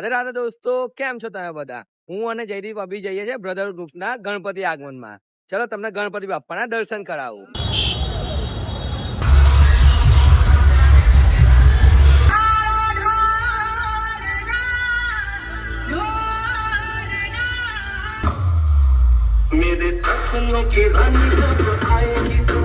રાધે રાધે દોસ્તો, કેમ છો તમે બધા? હું અને જયદીપ અભી જઈએ છીએ બ્રધર ગ્રુપના ગણપતિ આગમનમાં. ચલો તમને ગણપતિ બાપ્પાના દર્શન કરાવું. मेरे सपनों की रानी जब आएगी तो